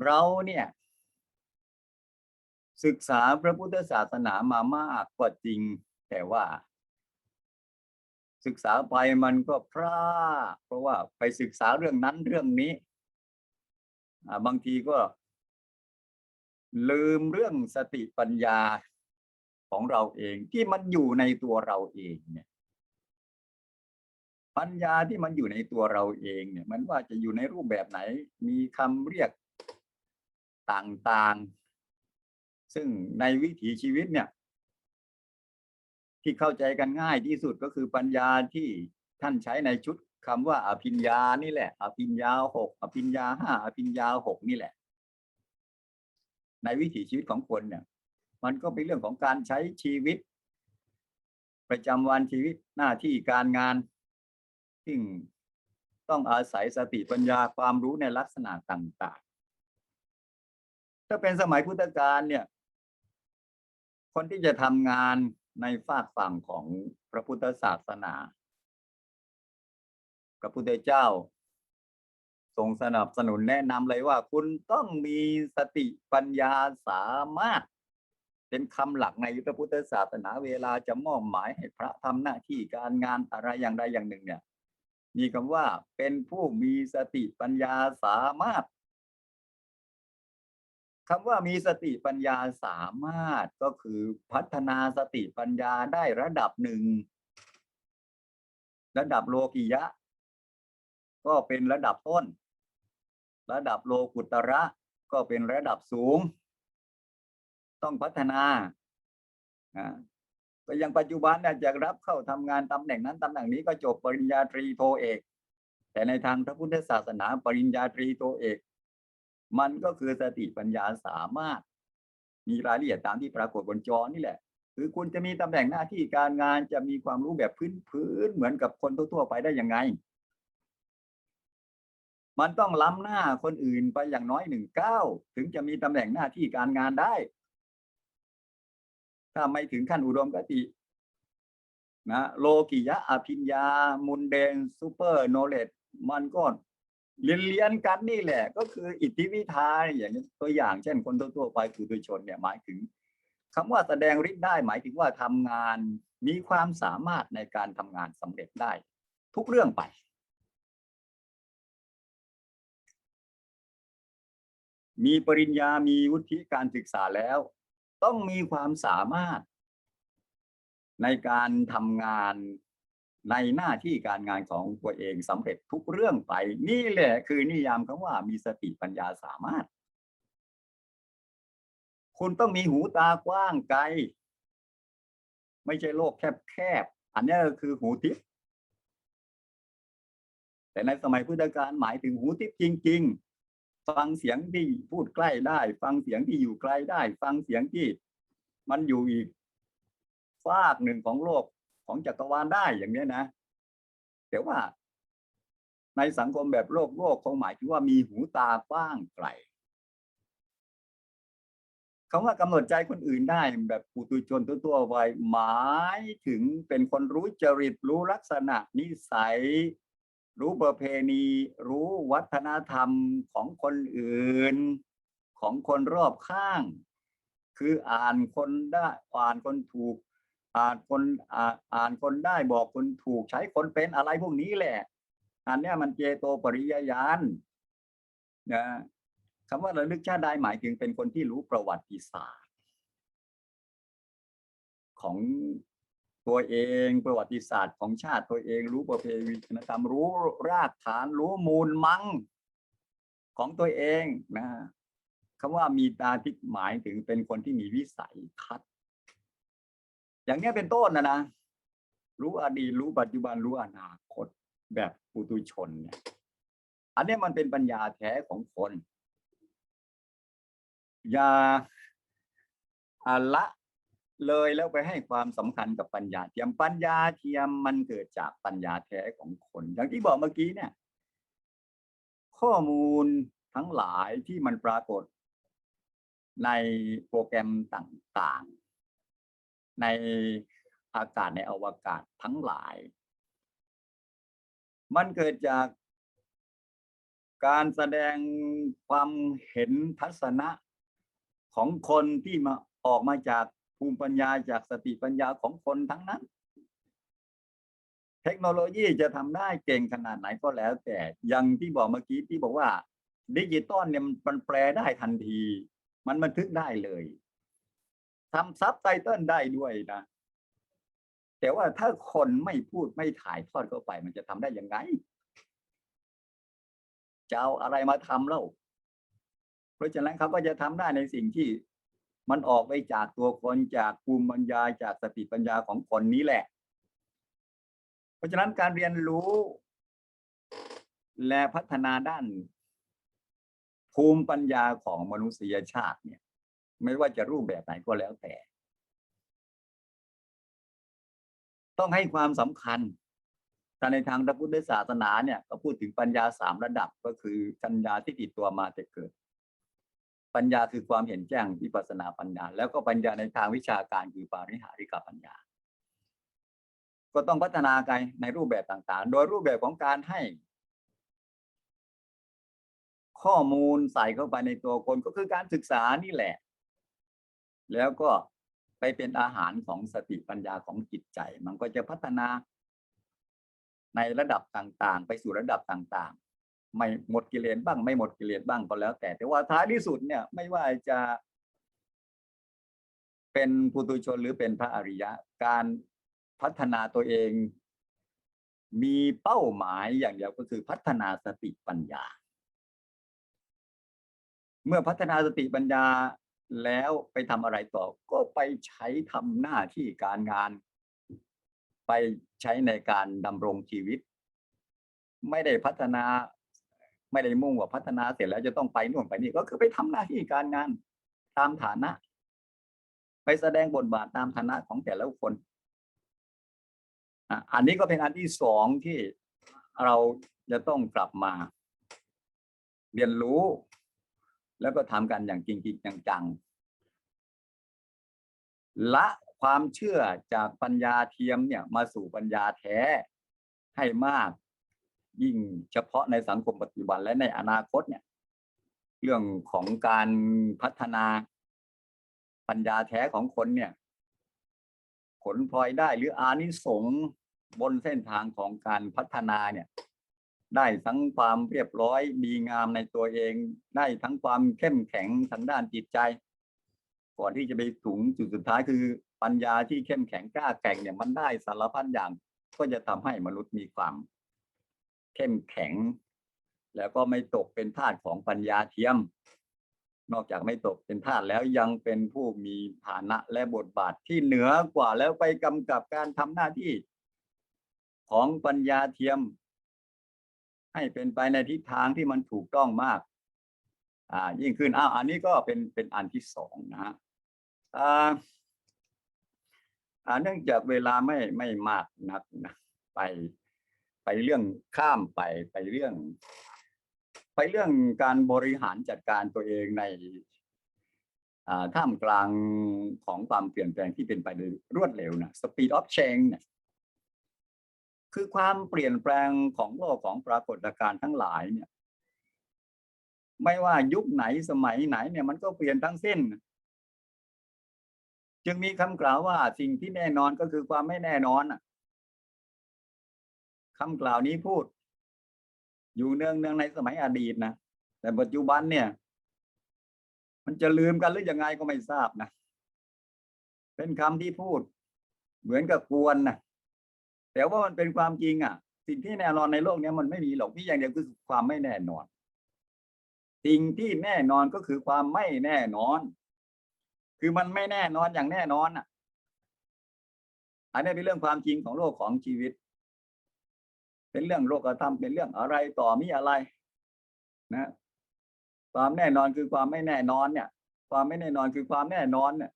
เราเนี่ยศึกษาพระพุทธศาสนามามากกว่าจริงแต่ว่าศึกษาไปมันก็พลาดเพราะว่าไปศึกษาเรื่องนั้นเรื่องนี้บางทีก็ลืมเรื่องสติปัญญาของเราเองที่มันอยู่ในตัวเราเองเนี่ยปัญญาที่มันอยู่ในตัวเราเองเนี่ยมันว่าจะอยู่ในรูปแบบไหนมีคำเรียกต่างๆซึ่งในวิถีชีวิตเนี่ยที่เข้าใจกันง่ายที่สุดก็คือปัญญาที่ท่านใช้ในชุดคำว่าอภิญญานี่แหละอภิญญา6อภิญญา5อภิญญา6นี่แหละในวิถีชีวิตของคนเนี่ยมันก็เป็นเรื่องของการใช้ชีวิตประจำวันชีวิตหน้าที่การงานซึ่งต้องอาศัยสติปัญญาความรู้ในลักษณะต่างๆถ้าเป็นสมัยพุทธกาลเนี่ยคนที่จะทำงานในฝากฝั่งของพระพุทธศาสนาพระพุทธเจ้าทรงสนับสนุนแนะนำเลยว่าคุณต้องมีสติปัญญาสามารถเป็นคำหลักในพระพุทธศาสนาเวลาจะมอบหมายให้พระทำหน้าที่การงานอะไรอย่างใดอย่างหนึ่งเนี่ยมีคำว่าเป็นผู้มีสติปัญญาสามารถคำว่ามีสติปัญญาสามารถก็คือพัฒนาสติปัญญาได้ระดับหนึ่งระดับโลกิยะก็เป็นระดับต้นระดับโลกุตระก็เป็นระดับสูงต้องพัฒนาก็ยังปัจจุบันเนี่ยจะรับเข้าทำงานตำแหน่งนั้นตำแหน่งนี้ก็จบปริญญาตรีโทเอกแต่ในทางพระพุทธศาสนาปริญญาตรีโทเอกมันก็คือสติปัญญาสามารถมีรายละเอียดตามที่ปรากฏบนจอนี่แหละคือคุณจะมีตำแหน่งหน้าที่การงานจะมีความรู้แบบพื้นเหมือนกับคนทั่วๆไปได้ยังไงมันต้องล้ำหน้าคนอื่นไปอย่างน้อย1 ก้าวถึงจะมีตำแหน่งหน้าที่การงานได้ถ้าไม่ถึงขั้นอุดมคติโลกิยะอภิญญามุนเดนซูเปอร์โนเลจมันก็เรียนกันนี่แหละก็คืออิทธิวิทาอย่างตัวอย่างเช่นคนทั่วไปปุถุชนเนี่ยหมายถึงคำว่าแสดงฤทธิ์ได้หมายถึงว่าทำงานมีความสามารถในการทำงานสำเร็จได้ทุกเรื่องไปมีปริญญามีวุฒิการศึกษาแล้วต้องมีความสามารถในการทำงานในหน้าที่การงานของตัวเองสำเร็จทุกเรื่องไปนี่แหละคือนิยามคำว่ามีสติปัญญาสามารถคุณต้องมีหูตากว้างไกลไม่ใช่โลกแคบๆอันนี้คือหูทิพย์แต่ในสมัยพุทธกาลหมายถึงหูทิพย์จริงๆฟังเสียงที่พูดใกล้ได้ฟังเสียงที่อยู่ไกลได้ฟังเสียงที่มันอยู่อีกฝากหนึ่งของโลกของจักรวาลได้อย่างนี้นะแต่ว่าในสังคมแบบโลกคงหมายถึงว่ามีหูตากว้างไกล คำว่ากำหนดใจคนอื่นได้แบบปุถุชนทั่วๆไปหมายถึงเป็นคนรู้จริตรู้ลักษณะนิสัยรู้ประเพณีรู้วัฒนธรรมของคนอื่นของคนรอบข้างคืออ่านคนได้อ่านคนถูกอ่านคนได้บอกคนถูกใช้คนเป็นอะไรพวกนี้แหละอันนี้มันเจโตปริยญาณนะคำว่าระลึกชาติได้หมายถึงเป็นคนที่รู้ประวัติศาสตร์ของตัวเองประวัติศาสตร์ของชาติตัวเองรู้ประเพณีวัฒนธรรมรู้รากฐานรู้มูลมังของตัวเองนะคำว่ามีตาทิพย์หมายถึงเป็นคนที่มีวิสัยทัศน์อย่างนี้เป็นต้นนะรู้อดีตรู้ปัจจุบันรู้อนาคตแบบปุถุชนเนี่ยอันนี้มันเป็นปัญญาแท้ของคนอย่าละเลยแล้วไปให้ความสำคัญกับปัญญาเทียมปัญญาเทียมมันเกิดจากปัญญาแท้ของคนอย่างที่บอกเมื่อกี้เนี่ยข้อมูลทั้งหลายที่มันปรากฏในโปรแกรมต่างๆในอากาศในอวกาศทั้งหลายมันเกิดจากการแสดงความเห็นทัศนะของคนที่มาออกมาจากภูมิปัญญาจากสติปัญญาของคนทั้งนั้นเทคโนโลยีจะทำได้เก่งขนาดไหนก็แล้วแต่อย่างที่บอกเมื่อกี้ที่บอกว่าดิจิตอลเนี่ยมันแปลได้ทันทีมันบันทึกได้เลยทำซับไตเติลได้ด้วยนะแต่ว่าถ้าคนไม่พูดไม่ถ่ายทอดเข้าไปมันจะทำได้ยังไงจะเอาอะไรมาทำเล่าเพราะฉะนั้นเขาก็จะทำได้ในสิ่งที่มันออกไปจากตัวคนจากภูมิปัญญาจากสติปัญญาของคนนี้แหละเพราะฉะนั้นการเรียนรู้และพัฒนาด้านภูมิปัญญาของมนุษยชาติเนี่ยไม่ว่าจะรูปแบบไหนก็แล้วแต่ต้องให้ความสำคัญแต่ในทางพระพุทธศาสนาเนี่ยก็พูดถึงปัญญา3ระดับก็คือปัญญาที่ติดตัวมาแต่เกิดปัญญาคือความเห็นแจ้งวิปัสสนาปัญญาแล้วก็ปัญญาในทางวิชาการคือปาริหาริกปัญญาก็ต้องพัฒนากันในรูปแบบต่างๆโดยรูปแบบของการให้ข้อมูลใส่เข้าไปในตัวคนก็คือการศึกษานี่แหละแล้วก็ไปเป็นอาหารของสติปัญญาของจิตใจมันก็จะพัฒนาในระดับต่างๆไปสู่ระดับต่างๆไม่หมดกิเลสบ้างไม่หมดกิเลสบ้างก็แล้วแต่ว่าท้ายที่สุดเนี่ยไม่ว่าจะเป็นปุถุชนหรือเป็นพระอริยะการพัฒนาตัวเองมีเป้าหมายอย่างเดียวก็คือพัฒนาสติปัญญาเมื่อพัฒนาสติปัญญาแล้วไปทำอะไรต่อก็ไปใช้ทำหน้าที่การงานไปใช้ในการดำรงชีวิตไม่ได้พัฒนาไม่ได้มุ่งว่าพัฒนาเสร็จแล้วจะต้องไปนู่นไปนี่ก็คือไปทำหน้าที่การงานตามฐานะไปแสดงบทบาทตามฐานะของแต่ละคนอันนี้ก็เป็นอันที่สองที่เราจะต้องกลับมาเรียนรู้แล้วก็ทำกันอย่างจริงๆจังๆละความเชื่อจากปัญญาเทียมเนี่ยมาสู่ปัญญาแท้ให้มากยิ่งเฉพาะในสังคมปัจจุบันและในอนาคตเนี่ยเรื่องของการพัฒนาปัญญาแท้ของคนเนี่ยผลพลอยได้หรืออานิสงส์บนเส้นทางของการพัฒนาเนี่ยได้ทั้งความเรียบร้อยดีงามในตัวเองได้ทั้งความเข้มแข็งทางด้านจิตใจก่อนที่จะไปถึงจุดสุดท้ายคือปัญญาที่เข้มแข็งกล้าแกร่งเนี่ยมันได้สารพัดอย่างก็จะทำให้มนุษย์มีความเข้มแข็งแล้วก็ไม่ตกเป็นทาสของปัญญาเทียมนอกจากไม่ตกเป็นทาสแล้วยังเป็นผู้มีฐานะและบทบาทที่เหนือกว่าแล้วไปกำกับการทำหน้าที่ของปัญญาเทียมให้เป็นไปในทิศทางที่มันถูกต้องมากยิ่งขึ้นอันนี้ก็เป็นอันที่สองนะฮะเนื่องจากเวลาไม่มากนักนะไปเรื่องข้ามไปเรื่องการบริหารจัดการตัวเองใน ท่ามกลางของความเปลี่ยนแปลงที่เป็นไปโดยรวดเร็วนะ speed of change เนี่ยคือความเปลี่ยนแปลงของโลกของปรากฏการณ์ทั้งหลายเนี่ยไม่ว่ายุคไหนสมัยไหนเนี่ยมันก็เปลี่ยนทั้งสิ้นจึงมีคำกล่าวว่าสิ่งที่แน่นอนก็คือความไม่แน่นอนคำกล่าวนี้พูดอยู่เนืองในสมัยอดีตนะแต่ปัจจุบันเนี่ยมันจะลืมกันหรือยังไงก็ไม่ทราบนะเป็นคำที่พูดเหมือนกับกวนนะแต่ว่ามันเป็นความจริงสิ่งที่แน่นอนในโลกนี้มันไม่มีหรอกมีอย่างเดียวคือความไม่แน่นอนสิ่งที่แน่นอนก็คือความไม่แน่นอนคือมันไม่แน่นอนอย่างแน่นอนอันนี้เป็นเรื่องความจริงของโลกของชีวิตเป็นเรื่องโลกธรรมเป็นเรื่องอะไรต่อมีอะไรนะความแน่นอนคือความไม่แน่นอนเนี่ยความไม่แน่นอนคือความแน่นอนเนี่ย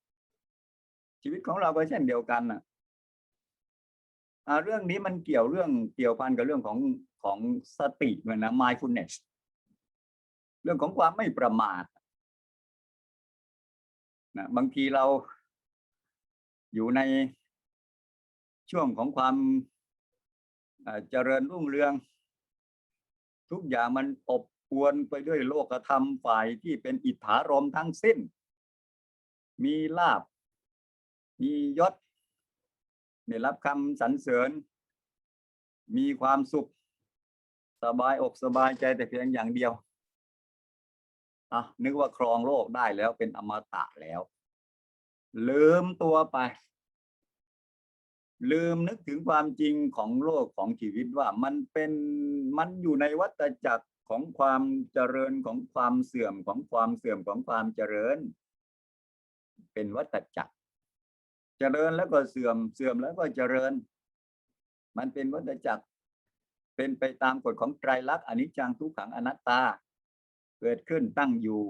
ชีวิตของเราก็เช่นเดียวกันเรื่องนี้มันเกี่ยวพันกับเรื่องของสติมันนะ mindfulness เรื่องของความไม่ประมาทนะบางทีเราอยู่ในช่วงของความเจริญรุ่งเรืองทุกอย่างมันอบอวลไปด้วยโลกธรรมฝ่ายที่เป็นอิทธารมทั้งสิ้นมีลาภมียศได้รับคำสรรเสริญมีความสุขสบายอกสบายใจแต่เพียงอย่างเดียวนึกว่าครองโลกได้แล้วเป็นอมตะแล้วลืมตัวไปลืมนึกถึงความจริงของโลกของชีวิตว่ามันอยู่ในวัฏจักรของความเจริญของความเสื่อมของความเสื่อมของความเจริญเป็นวัฏจักรเจริญแล้วก็เสื่อมเสื่อมแล้วก็เจริญมันเป็นวัฏจักรเป็นไปตามกฎของไตรลักษณ์อนิจจังทุกขังอนัตตาเกิดขึ้นตั้งอยู่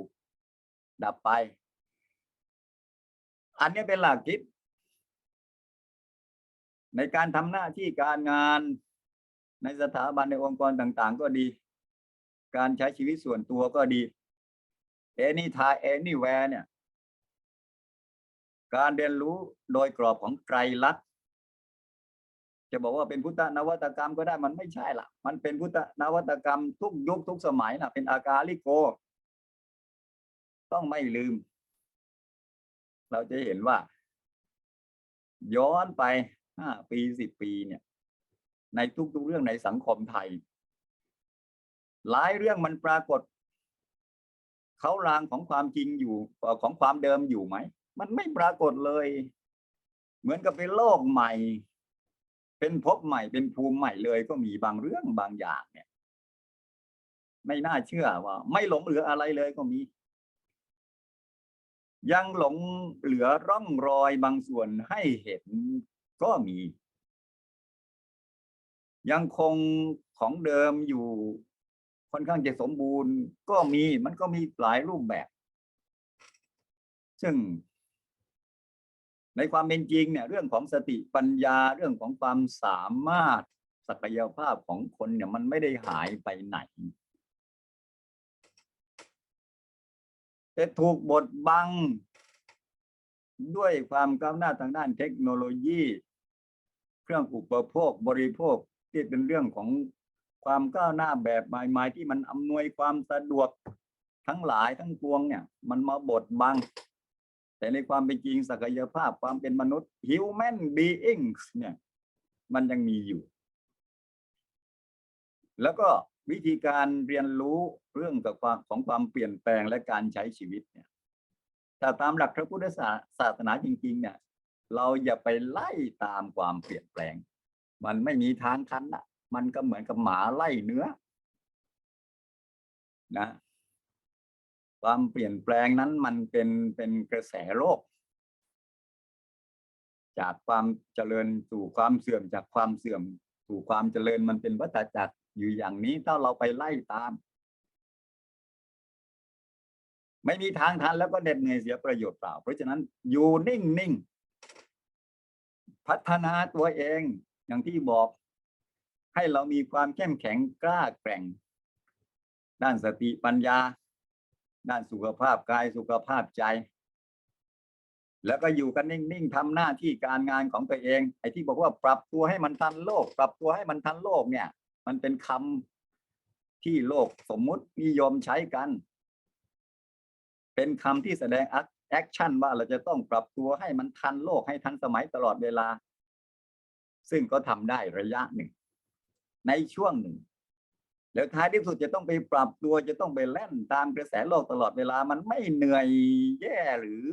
ดับไปอันนี้เป็นหลักคิดในการทำหน้าที่การงานในสถาบันในองค์กรต่างๆก็ดีการใช้ชีวิตส่วนตัวก็ดี anytime anywhere เนี่ยการเรียนรู้โดยกรอบของไตรลักษณ์จะบอกว่าเป็นพุทธนวัตกรรมก็ได้มันไม่ใช่ล่ะมันเป็นพุทธนวัตกรรมทุกยุคทุกสมัยนะเป็นอากาลิโกต้องไม่ลืมเราจะเห็นว่าย้อนไป5 ปี10 ปีเนี่ยในทุกๆเรื่องในสังคมไทยหลายเรื่องมันปรากฏเขารางของความจริงอยู่ของความเดิมอยู่ไหมมันไม่ปรากฏเลยเหมือนกับเป็นโลกใหม่เป็นภพใหม่เป็นภูมิใหม่เลยก็มีบางเรื่องบางอย่างเนี่ยไม่น่าเชื่อว่าไม่หลงเหลืออะไรเลยก็มียังหลงเหลือร่องรอยบางส่วนให้เห็นก็มียังคงของเดิมอยู่ค่อนข้างจะสมบูรณ์ก็มีมันก็มีหลายรูปแบบซึ่งในความเป็นจริงเนี่ยเรื่องของสติปัญญาเรื่องของความสามารถศักยภาพของคนเนี่ยมันไม่ได้หายไปไหนแต่ถูกบดบังด้วยความก้าวหน้าทางด้านเทคโนโลยีเครื่องอุปโภคบริโภคที่เป็นเรื่องของความก้าวหน้าแบบใหม่ๆที่มันอำนวยความสะดวกทั้งหลายทั้งปวงเนี่ยมันมาบดบังแต่ในความเป็นจริงศักยภาพความเป็นมนุษย์ human beings เนี่ยมันยังมีอยู่แล้วก็วิธีการเรียนรู้เรื่องกับความเปลี่ยนแปลงและการใช้ชีวิตเนี่ยถ้าตามหลักพระพุทธศาสนาจริงๆเนี่ยเราอย่าไปไล่ตามความเปลี่ยนแปลงมันไม่มีทางทันมันก็เหมือนกับหมาไล่เนื้อนะความเปลี่ยนแปลงนั้นมันเป็นกระแสโลกจากความเจริญสู่ความเสื่อมจากความเสื่อมสู่ความเจริญมันเป็นวัฏจักรอยู่อย่างนี้ถ้าเราไปไล่ตามไม่มีทางทันแล้วก็เหน็ดเหนื่อยเสียประโยชน์เปล่าเพราะฉะนั้นอยู่นิ่งๆพัฒนาตัวเองอย่างที่บอกให้เรามีความเข้มแข็งกล้าแกร่งด้านสติปัญญาด้านสุขภาพกายสุขภาพใจ แล้วก็อยู่กันนิ่งๆทำหน้าที่การงานของตัวเองไอ้ที่บอกว่าปรับตัวให้มันทันโลกปรับตัวให้มันทันโลกเนี่ยมันเป็นคำที่โลกสมมุตินิยมใช้กันเป็นคำที่แสดงแอคชั่นว่าเราจะต้องปรับตัวให้มันทันโลกให้ทันสมัยตลอดเวลาซึ่งก็ทำได้ระยะหนึ่งในช่วงหนึ่งแล้วท้ายที่สุดจะต้องไปปรับตัวจะต้องไปแล่นตามกระแสโลกตลอดเวลามันไม่เหนื่อยแย่หรือ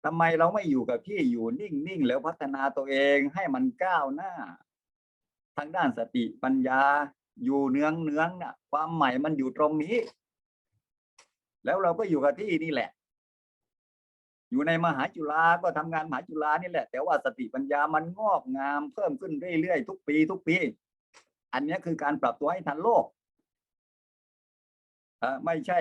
ทำไมเราไม่อยู่กับที่อยู่นิ่งๆแล้วพัฒนาตัวเองให้มันก้าวหน้าทางด้านสติปัญญาอยู่เนืองๆนะความใหม่มันอยู่ตรงนี้แล้วเราก็อยู่กับที่นี่แหละอยู่ในมหาจุฬาก็ทำงานมหาจุฬานี่แหละแต่ว่าสติปัญญามันงอกงามเพิ่มขึ้นเรื่อยๆทุกปีอันนี้คือการปรับตัวให้ทันโลกไม่ใช่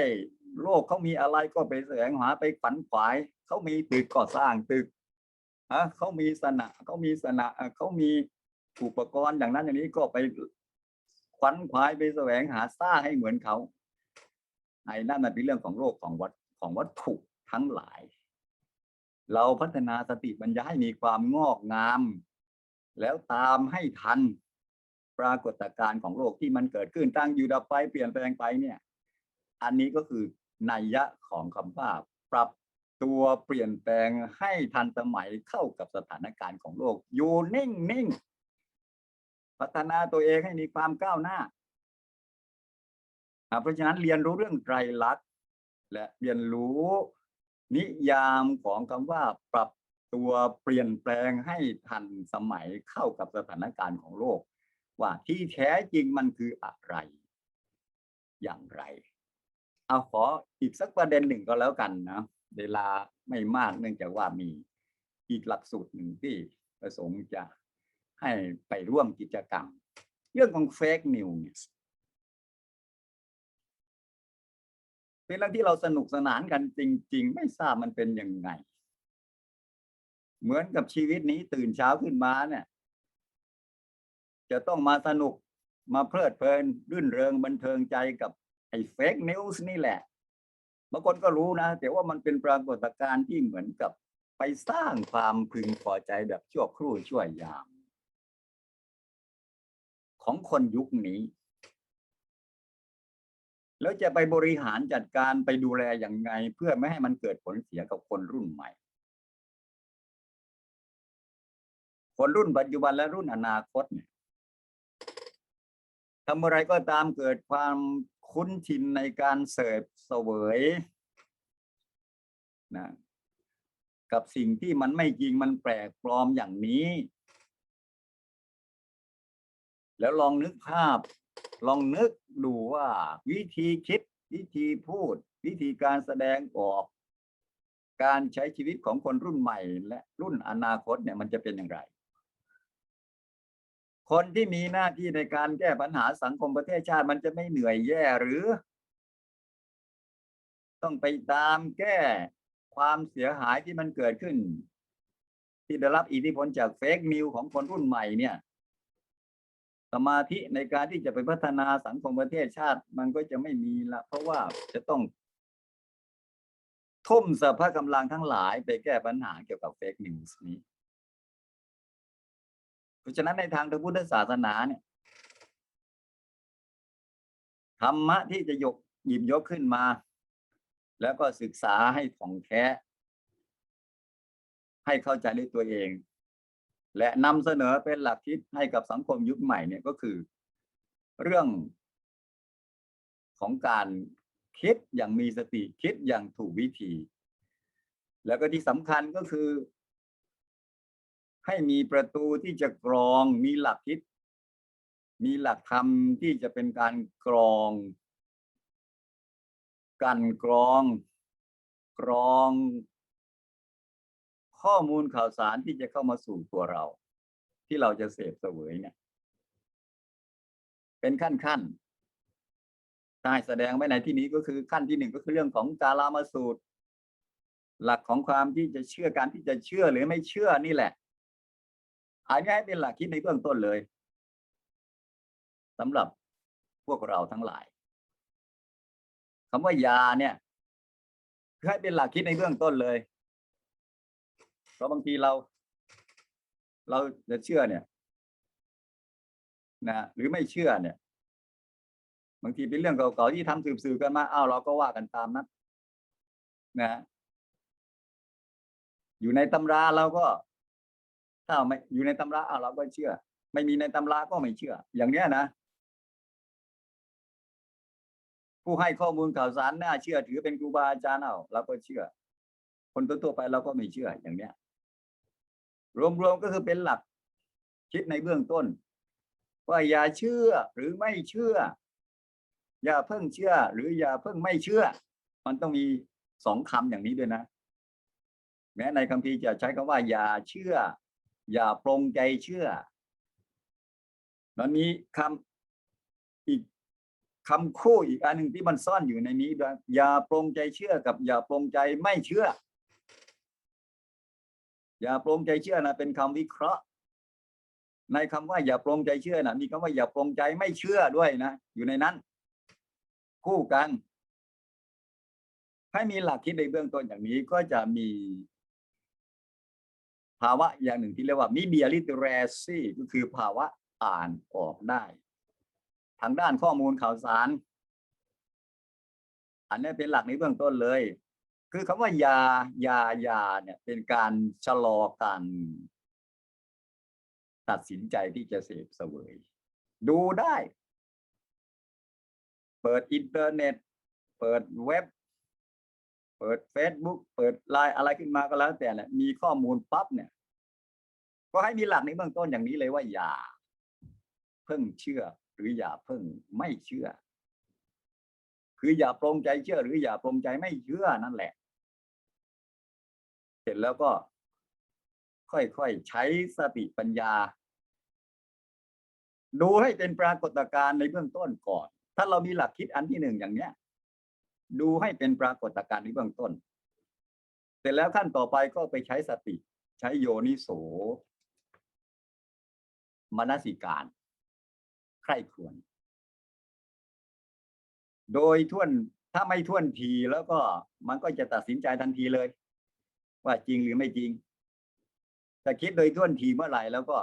โลกเขามีอะไรก็ไปแสวงหาไปฝันขวายเขามีตึกก็สร้างตึกเขามีสนะเขามีอุปกรณ์อย่างนั้นอย่างนี้ก็ไปขวัญขวายไปแสวงหาสร้างให้เหมือนเขาไอ้นั่นเป็นเรื่องของโลกของวัตถุทั้งหลายเราพัฒนาสติปัญญาให้มีความงอกงามแล้วตามให้ทันปรากฏการณ์ของโลกที่มันเกิดขึ้นตั้งอยู่ดับไปเปลี่ยนแปลงไปเนี่ยอันนี้ก็คือนัยยะของคำว่าปรับตัวเปลี่ยนแปลงให้ทันสมัยเข้ากับสถานการณ์ของโลกอยู่นิ่งพัฒนาตัวเองให้มีความก้าวหน้าเพราะฉะนั้นเรียนรู้เรื่องไตรลักษณ์และเรียนรู้นิยามของคำว่าปรับตัวเปลี่ยนแปลงให้ทันสมัยเข้ากับสถานการณ์ของโลกว่าที่แท้จริงมันคืออะไรอย่างไรเอาขออีกสักประเด็นหนึ่งก็แล้วกันนะเวลาไม่มากเนื่องจากว่ามีอีกหลักสูตรหนึ่งที่ประสงค์จะให้ไปร่วมกิจกรรมเรื่องของเฟกนิวส์เป็นเรื่องที่เราสนุกสนานกันจริงๆไม่ทราบมันเป็นยังไงเหมือนกับชีวิตนี้ตื่นเช้าขึ้นมาเนี่ยจะต้องมาสนุกมาเพลิดเพลินรื่นเริงบันเทิงใจกับไอ้เฟกนิวส์นี่แหละบางคนก็รู้นะแต่ว่ามันเป็นปรากฏการณ์ที่เหมือนกับไปสร้างความพึงพอใจแบบชั่วครู่ชั่วยามของคนยุคนี้แล้วจะไปบริหารจัดการไปดูแลอย่างไงเพื่อไม่ให้มันเกิดผลเสียกับคนรุ่นใหม่คนรุ่นปัจจุบันและรุ่นอนาคตเนี่ยทำอะไรก็ตามเกิดความคุ้นชินในการเสพเสวยนะกับสิ่งที่มันไม่จริงมันแปลกปลอมอย่างนี้แล้วลองนึกภาพลองนึกดูว่าวิธีคิดวิธีพูดวิธีการแสดงออกการใช้ชีวิตของคนรุ่นใหม่และรุ่นอนาคตเนี่ยมันจะเป็นอย่างไรคนที่มีหน้าที่ในการแก้ปัญหาสังคมประเทศชาติมันจะไม่เหนื่อยแย่หรือต้องไปตามแก้ความเสียหายที่มันเกิดขึ้นที่ได้รับอิทธิพลจากเฟกนิวของคนรุ่นใหม่เนี่ยสมาธิในการที่จะไปพัฒนาสังคมประเทศชาติมันก็จะไม่มีละเพราะว่าจะต้องทุ่มสรรพกำลังทั้งหลายไปแก้ปัญหาเกี่ยวกับเฟกนิวส์นี้เพราะฉะนั้นในทางพระพุทธศาสนาเนี่ยธรรมะที่จะหยิบยกขึ้นมาแล้วก็ศึกษาให้ถ่องแท้ให้เข้าใจด้วยตัวเองและนำเสนอเป็นหลักคิดให้กับสังคมยุคใหม่เนี่ยก็คือเรื่องของการคิดอย่างมีสติคิดอย่างถูกวิธีแล้วก็ที่สำคัญก็คือให้มีประตูที่จะกรองมีหลักคิดมีหลักธรรมที่จะเป็นการกรองกันกรองข้อมูลข่าวสารที่จะเข้ามาสู่ตัวเราที่เราจะเสพเสวยเนี่ยเป็นขั้นได้แสดงไว้ในที่นี้ก็คือขั้นที่หนึ่งก็คือเรื่องของกาลามสูตรหลักของความที่จะเชื่อการที่จะเชื่อหรือไม่เชื่อนี่แหละอันนี้ให้เป็นหลักคิดในเบื้องต้นเลยสำหรับพวกเราทั้งหลายคำว่ายาเนี่ย คือให้เป็นหลักคิดในเบื้องต้นเลยเพราะบางทีเราจะเชื่อเนี่ยนะหรือไม่เชื่อเนี่ยบางทีเป็นเรื่องเก่าๆที่ทำสืบๆกันมาเราก็ว่ากันตามนั้นนะอยู่ในตำราเราก็ถ้าไม่อยู่ในตำราเราก็เชื่อไม่มีในตำราก็ไม่เชื่ออย่างเนี้ยนะผู้ให้ข้อมูลข่าวสารน่าเชื่อถือเป็นครูบาอาจารย์เราก็เชื่อคนทั่วไปเราก็ไม่เชื่ออย่างเนี้ยรวมๆก็คือเป็นหลักคิดในเบื้องต้นว่าอย่าเชื่อหรือไม่เชื่ออย่าเพิ่งเชื่อหรืออย่าเพิ่งไม่เชื่อมันต้องมี2 คำอย่างนี้ด้วยนะแม้ในคัมภีร์จะใช้คำว่าอย่าเชื่ออย่าปรงใจเชื่อมันมีอีกคำคู่อีกอันหนึ่งที่มันซ่อนอยู่ในนี้ด้วยอย่าปรงใจเชื่อกับอย่าปรงใจไม่เชื่ออย่าปรงใจเชื่อนะเป็นคำวิเคราะห์ในคำว่าอย่าปรงใจเชื่อนะมีคำว่าอย่าปรงใจไม่เชื่อด้วยนะอยู่ในนั้นคู่กันให้มีหลักคิดในเบื้องต้นอย่างนี้ก็จะมีภาวะอย่างหนึ่งที่เรียกว่า media literacy ก็คือภาวะอ่านออกได้ทางด้านข้อมูลข่าวสารอันนี้เป็นหลักในเบื้องต้นเลยคือคำว่ายาเนี่ยเป็นการชะลอการตัดสินใจที่จะเสพเสวยดูได้เปิดอินเทอร์เน็ตเปิดเว็บเปิด Facebook เปิดไลน์อะไรขึ้นมาก็แล้วแต่เนี่ยมีข้อมูลปั๊บเนี่ยก็ให้มีหลักในเบื้องต้นอย่างนี้เลยว่าอย่าเพิ่งเชื่อหรืออย่าเพิ่งไม่เชื่อคืออย่าปรงใจเชื่อหรืออย่าปรงใจไม่เชื่อนั่นแหละเสร็จแล้วก็ค่อยๆใช้สติปัญญาดูให้เป็นปรากฏการณ์ในเบื้องต้นก่อนถ้าเรามีหลักคิดอันที่1อย่างเนี้ยดูให้เป็นปรากฏการณ์ในเบื้องต้นเสร็จแล้วขั้นต่อไปก็ไปใช้สติใช้โยนิโสมนสิการใคร่ครวญโดยถ้าไม่ท่วนทีแล้วก็มันก็จะตัดสินใจทันทีเลยว่าจริงหรือไม่จริงแต่คิดโดยท่วนทีเมื่อไหร่แล้วก็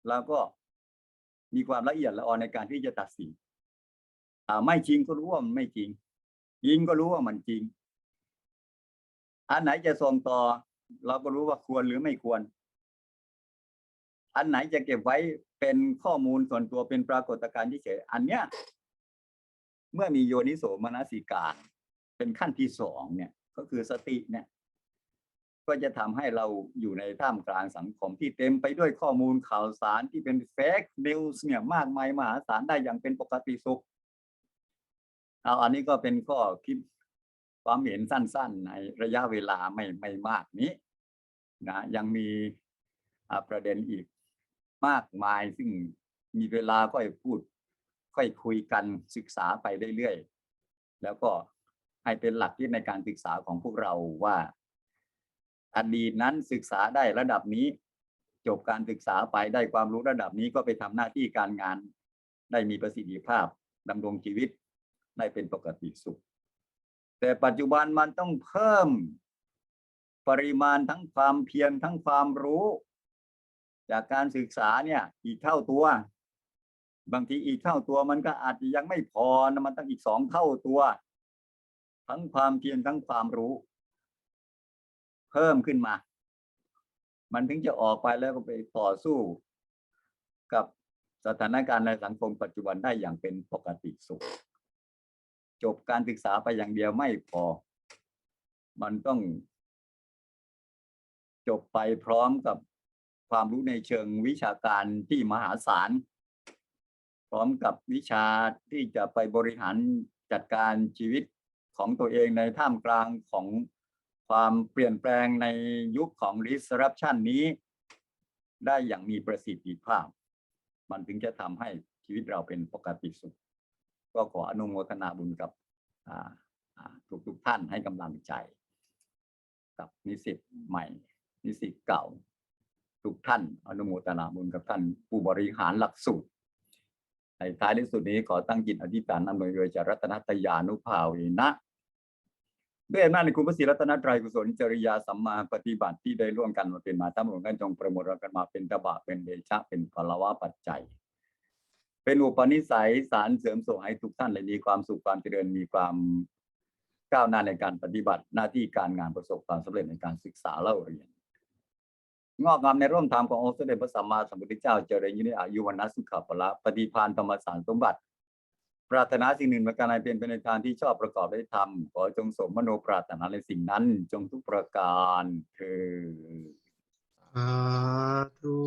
เราก็มีความละเอียดละออในการที่จะตัดสินไม่จริงก็รู้ว่ามันไม่จริงจริงก็รู้ว่ามันจริงอันไหนจะส่งต่อเราก็รู้ว่าควรหรือไม่ควรอันไหนจะเก็บไว้เป็นข้อมูลส่วนตัวเป็นปรากฏการณ์เฉยอันเนี้ยเมื่อมีโยนิโสมนสิการเป็นขั้นที่2เนี่ยก็คือสติเนี่ยก็จะทำให้เราอยู่ในท่ามกลางสังคมที่เต็มไปด้วยข้อมูลข่าวสารที่เป็นเฟกนิวส์เนี่ยมากมายมหาศาลได้อย่างเป็นปกติสุขอันนี้ก็เป็นข้อคิดความเห็นสั้นๆในระยะเวลาไม่มากนี้นะยังมีประเด็นอีกมากมายซึ่งมีเวลาค่อยพูดค่อยคุยกันศึกษาไปเรื่อยๆแล้วก็ให้เป็นหลักคิดในการศึกษาของพวกเราว่าอดีตนั้นศึกษาได้ระดับนี้จบการศึกษาไปได้ความรู้ระดับนี้ก็ไปทำหน้าที่การงานได้มีประสิทธิภาพดำรงชีวิตได้เป็นปกติสุขแต่ปัจจุบันมันต้องเพิ่มปริมาณทั้งความเพียรทั้งความรู้จากการศึกษาเนี่ยอีกเท่าตัวบางทีอีกเท่าตัวมันก็อาจจะยังไม่พอนะมันต้องอีก2 เท่าตัวทั้งความเพียรทั้งความรู้เพิ่มขึ้นมามันถึงจะออกไปแล้วก็ไปต่อสู้กับสถานการณ์ในสังคมปัจจุบันได้อย่างเป็นปกติสุขจบการศึกษาไปอย่างเดียวไม่พอมันต้องจบไปพร้อมกับความรู้ในเชิงวิชาการที่มหาศาลพร้อมกับวิชาที่จะไปบริหารจัดการชีวิตของตัวเองในท่ามกลางของความเปลี่ยนแปลงในยุคของ disruption นี้ได้อย่างมีประสิทธิภาพมันถึงจะทำให้ชีวิตเราเป็นปกติสุขก็ขออนุโมทนาบุญกับทุกท่านให้กำลังใจกับนิสิตใหม่นิสิตเก่าทุกท่านอนุโมทนาบุญกับท่านผู้บริหารหลักสูตรในท้ายที่สุดนี้ขอตั้งจิตอธิษฐานอำนวยโดยจรัตนตยานุภาเวนะ ด้วยอำนาจในคุณพระศรีรัตนตรัยกุศลจริยาสัมมาปฏิบัติที่ได้ร่วมกันมาเป็นมาทั้งหมดกันจงประมวลกันมาเป็นตบะเป็นเดชะเป็นพลวะปัจจัย เป็นอุปนิสัยสารเสริมส่งให้ทุกท่านได้มีความสุขความเจริญมีความก้าวหน้าในการปฏิบัติหน้าที่การงานประสบความสำเร็จในการศึกษาเล่าเรียนงอกงามในร่มธรรมขององค์สมเด็จพระสัมมาสัมพุทธเจ้าเจริญยิ่งในอายุวันนะสุขภละปฏิภาณธรรมสารสมบัติปรารถนาสิ่งหนึ่งประการใดเป็นไปในทางที่ชอบประกอบด้วยธรรมขอจงสมมโนปรารถนาในสิ่งนั้นจงทุกประการเถิด สาธุ